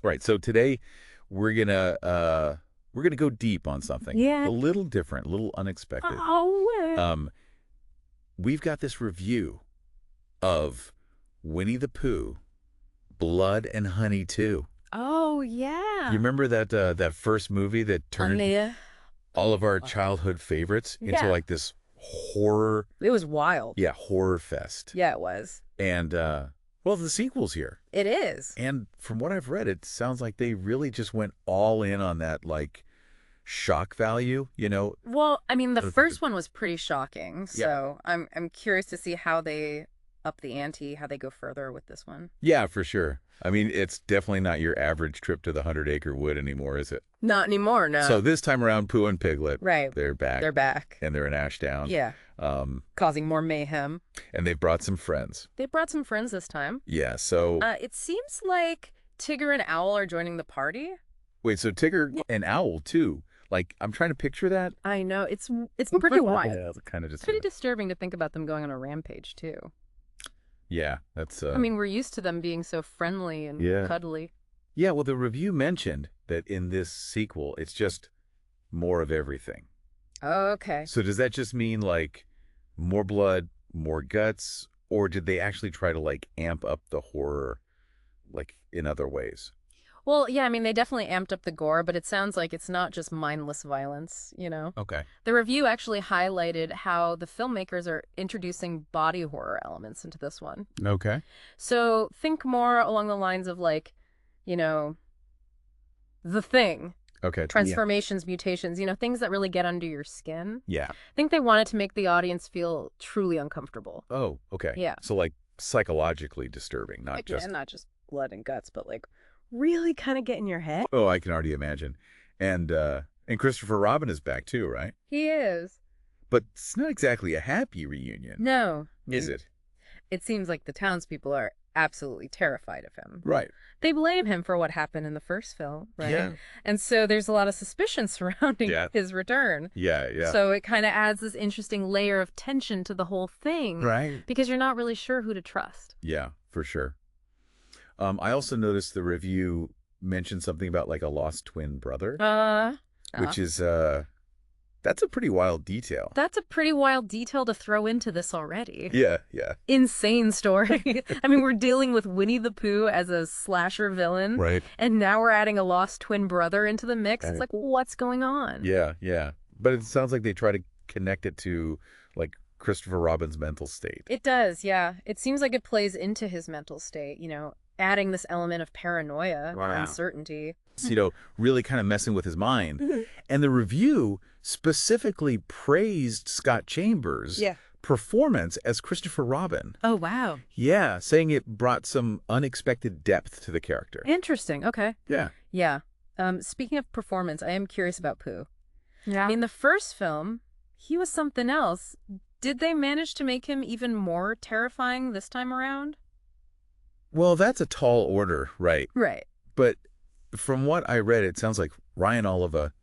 Right. So today we're gonna go deep on something. Yeah. A little different, a little unexpected. Oh, We've got this review of Winnie-the-Pooh, Blood and Honey 2. oh yeah. You remember that first movie that turned Anya. all of our childhood favorites into Yeah. like this horror, It was wild. horror fest. Yeah, it was. And well, the sequel's here. It is. And from what I've read, it sounds like they really just went all in on that like shock value, Well, I mean, the first one was pretty shocking, Yeah. so I'm curious to see how they up the ante, how they go further with this one. Yeah, for sure. I mean, it's definitely not your average trip to the 100-acre wood anymore, is it? Not anymore, no. So this time around, Pooh and Piglet, right. they're back. They're back. And they're in Ashdown. Yeah. Causing more mayhem. And they've brought some friends. They brought some friends this time. Yeah, so... It seems like Tigger and Owl are joining the party. Wait, so Tigger and Owl, too. Like, I'm trying to picture that. I know. It's pretty wild. Yeah, it's kind of just... It's pretty disturbing to think about them going on a rampage, too. Yeah, that's... I mean, we're used to them being so friendly and cuddly. Yeah, well, the review mentioned that in this sequel, it's just more of everything. Oh, okay. So does that just mean, like, more blood, more guts, or did they actually try to, like, amp up the horror, like, in other ways? Well, yeah, I mean, they definitely amped up the gore, but it sounds like it's not just mindless violence, Okay. The review actually highlighted how the filmmakers are introducing body horror elements into this one. Okay. So think more along the lines of, like, The Thing. Okay. Transformations, mutations, things that really get under your skin. Yeah. I think they wanted to make the audience feel truly uncomfortable. Oh, okay. Yeah. So, like, psychologically disturbing, not just... not just blood and guts, but, like, really kind of get in your head. Oh, I can already imagine. And Christopher Robin is back, too, right? He is. But it's not exactly a happy reunion. No. Is it? It seems like the townspeople are absolutely terrified of him. Right. They blame him for what happened in the first film, right? Yeah. And so there's a lot of suspicion surrounding his return. Yeah, yeah. So it kind of adds this interesting layer of tension to the whole thing. Right. Because you're not really sure who to trust. Yeah, for sure. I also noticed the review mentioned something about like a lost twin brother, which is that's a pretty wild detail. That's a pretty wild detail to throw into this already. Yeah, yeah. Insane story. I mean, we're dealing with Winnie-the-Pooh as a slasher villain. Right. And now we're adding a lost twin brother into the mix. It's like, what's going on? Yeah, yeah. But it sounds like they try to connect it to like Christopher Robin's mental state. It does, yeah. It seems like it plays into his mental state, adding this element of paranoia, uncertainty. Really kind of messing with his mind. And the review specifically praised Scott Chambers' performance as Christopher Robin. Oh, wow. Yeah, saying it brought some unexpected depth to the character. Interesting. Okay. Yeah. Yeah. Speaking of performance, I am curious about Pooh. Yeah. In the first film, he was something else. Did they manage to make him even more terrifying this time around? Well, that's a tall order, right? Right. But from what I read, it sounds like Ryan Oliva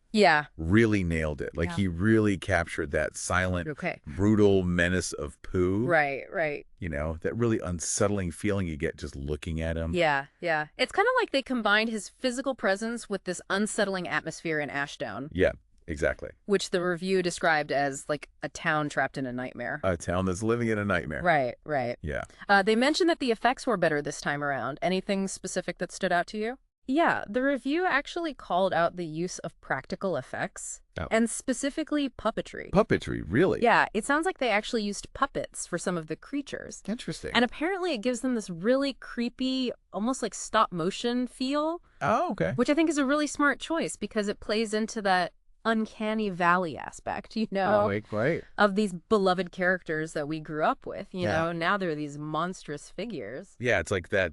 really nailed it. Like he really captured that silent, brutal menace of Pooh. Right, right. That really unsettling feeling you get just looking at him. Yeah, yeah. It's kind of like they combined his physical presence with this unsettling atmosphere in Ashdown. Yeah, exactly. Which the review described as like a town trapped in a nightmare. A town that's living in a nightmare. Right, right. Yeah. They mentioned that the effects were better this time around. Anything specific that stood out to you? Yeah, the review actually called out the use of practical effects and specifically puppetry. Puppetry, really? Yeah, it sounds like they actually used puppets for some of the creatures. Interesting. And apparently it gives them this really creepy, almost like stop motion feel. Oh, okay. Which I think is a really smart choice because it plays into that uncanny valley aspect, of these beloved characters that we grew up with. Now they're these monstrous figures. Yeah, it's like that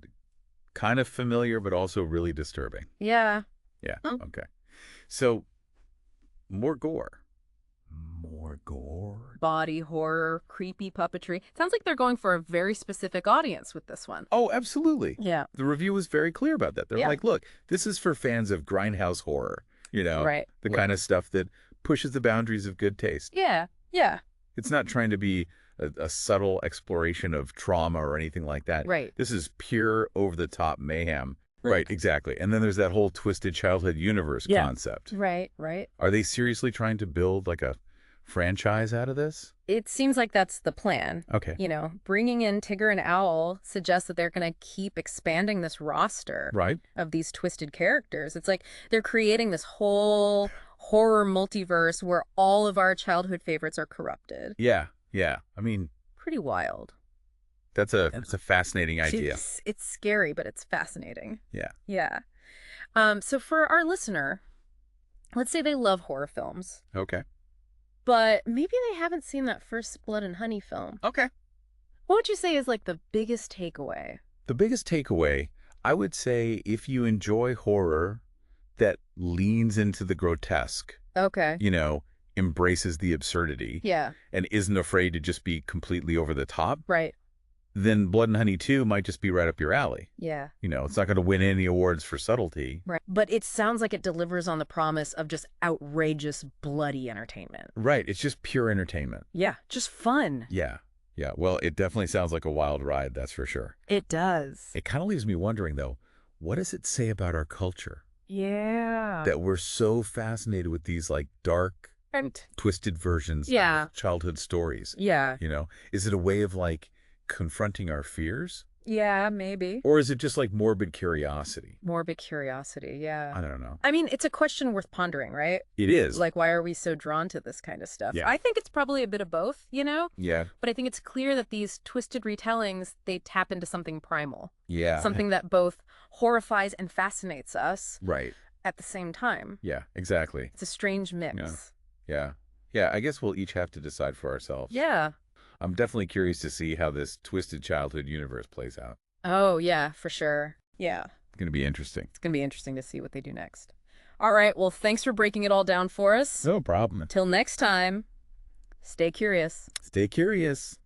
kind of familiar, but also really disturbing. Yeah. Yeah, okay. So, more gore. More gore. Body horror, creepy puppetry. Sounds like they're going for a very specific audience with this one. Oh, absolutely. Yeah. The review was very clear about that. They're like, look, this is for fans of grindhouse horror, right. The kind of stuff that pushes the boundaries of good taste. Yeah, yeah. It's not trying to be a subtle exploration of trauma or anything like that. Right. This is pure over-the-top mayhem. Right, exactly. And then there's that whole twisted childhood universe concept. Right, right. Are they seriously trying to build like a franchise out of this? It seems like that's the plan. Okay. You know, bringing in Tigger and Owl suggests that they're going to keep expanding this roster of these twisted characters. It's like they're creating this whole horror multiverse where all of our childhood favorites are corrupted. Yeah, yeah. I mean, pretty wild. That's a fascinating idea. It's scary, but it's fascinating. Yeah. Yeah. So for our listener, let's say they love horror films. Okay. But maybe they haven't seen that first Blood and Honey film. Okay. What would you say is like the biggest takeaway? The biggest takeaway, I would say, if you enjoy horror that leans into the grotesque. Okay. You know, embraces the absurdity. Yeah. And isn't afraid to just be completely over the top. Right. Then Blood and Honey 2 might just be right up your alley. Yeah. You know, it's not going to win any awards for subtlety. Right. But it sounds like it delivers on the promise of just outrageous, bloody entertainment. Right. It's just pure entertainment. Yeah. Just fun. Yeah. Yeah. Well, it definitely sounds like a wild ride, that's for sure. It does. It kind of leaves me wondering, though, what does it say about our culture? Yeah. That we're so fascinated with these, like, dark, twisted versions of childhood stories. Yeah. You know, is it a way of, like, confronting our fears? Yeah, maybe. Or is it just like morbid curiosity? Morbid curiosity, yeah. I don't know. I mean, it's a question worth pondering, right? It is. Like, why are we so drawn to this kind of stuff? Yeah. I think it's probably a bit of both, you know? Yeah. But I think it's clear that these twisted retellings, they tap into something primal. Yeah. Something that both horrifies and fascinates us. Right. At the same time. Yeah, exactly. It's a strange mix. Yeah. Yeah, I guess we'll each have to decide for ourselves. Yeah. I'm definitely curious to see how this twisted childhood universe plays out. Oh, yeah, for sure. Yeah. It's going to be interesting. It's going to be interesting to see what they do next. All right, well, thanks for breaking it all down for us. No problem. Till next time, stay curious. Stay curious.